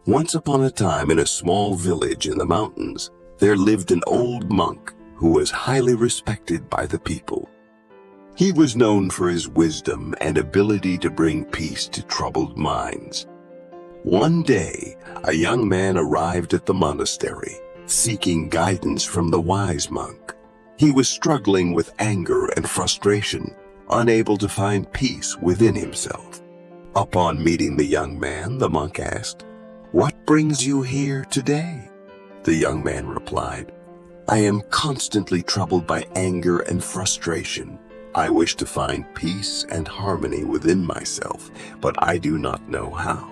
Once upon a time, in a small village in the mountains, there lived an old monk who was highly respected by the people. He was known for his wisdom and ability to bring peace to troubled minds. One day, a young man arrived at the monastery, seeking guidance from the wise monk. He was struggling with anger and frustration, unable to find peace within himself. Upon meeting the young man, the monk asked, "What brings you here today?" The young man replied, "I am constantly troubled by anger and frustration. I wish to find peace and harmony within myself, but I do not know how."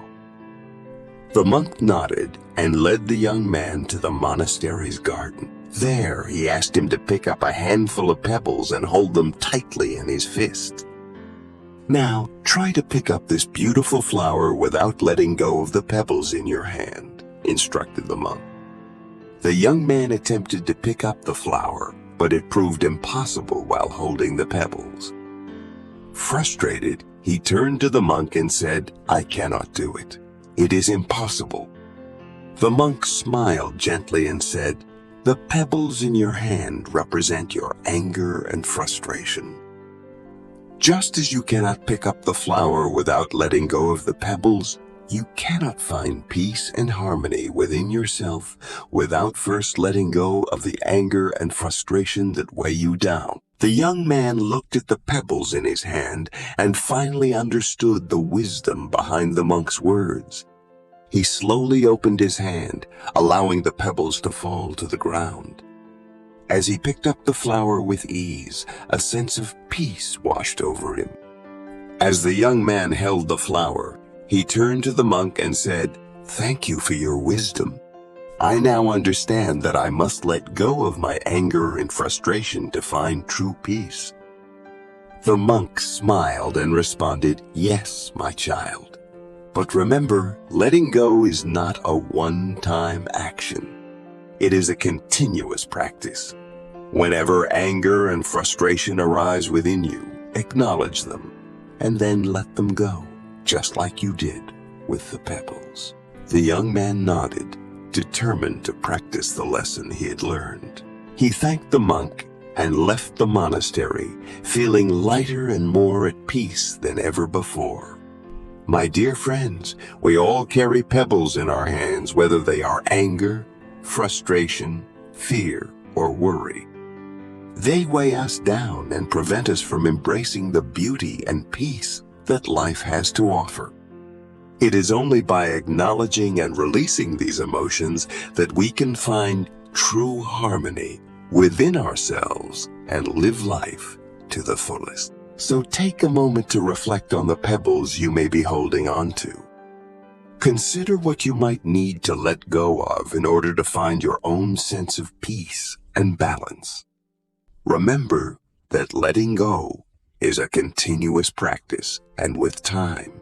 The monk nodded and led the young man to the monastery's garden. There, he asked him to pick up a handful of pebbles and hold them tightly in his fist. "Now, try to pick up this beautiful flower without letting go of the pebbles in your hand," instructed the monk. The young man attempted to pick up the flower, but it proved impossible while holding the pebbles. Frustrated, he turned to the monk and said, "I cannot do it. It is impossible." The monk smiled gently and said, "The pebbles in your hand represent your anger and frustration. Just as you cannot pick up the flower without letting go of the pebbles, you cannot find peace and harmony within yourself without first letting go of the anger and frustration that weigh you down." The young man looked at the pebbles in his hand and finally understood the wisdom behind the monk's words. He slowly opened his hand, allowing the pebbles to fall to the ground. As he picked up the flower with ease, a sense of peace washed over him. As the young man held the flower, he turned to the monk and said, "Thank you for your wisdom. I now understand that I must let go of my anger and frustration to find true peace." The monk smiled and responded, "Yes, my child. But remember, letting go is not a one-time action. It is a continuous practice. Whenever anger and frustration arise within you, acknowledge them, and then let them go, just like you did with the pebbles." The young man nodded, determined to practice the lesson he had learned. He thanked the monk and left the monastery, feeling lighter and more at peace than ever before. My dear friends, we all carry pebbles in our hands, whether they are anger, frustration, fear, or worry. They weigh us down and prevent us from embracing the beauty and peace that life has to offer. It is only by acknowledging and releasing these emotions that we can find true harmony within ourselves and live life to the fullest. So take a moment to reflect on the pebbles you may be holding on to. Consider what you might need to let go of in order to find your own sense of peace and balance. Remember that letting go is a continuous practice, and with time,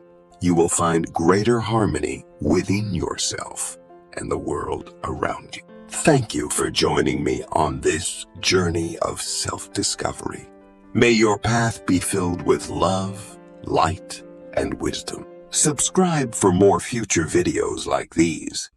you will find greater harmony within yourself and the world around you. Thank you for joining me on this journey of self-discovery. May your path be filled with love, light, and wisdom. Subscribe for more future videos like these.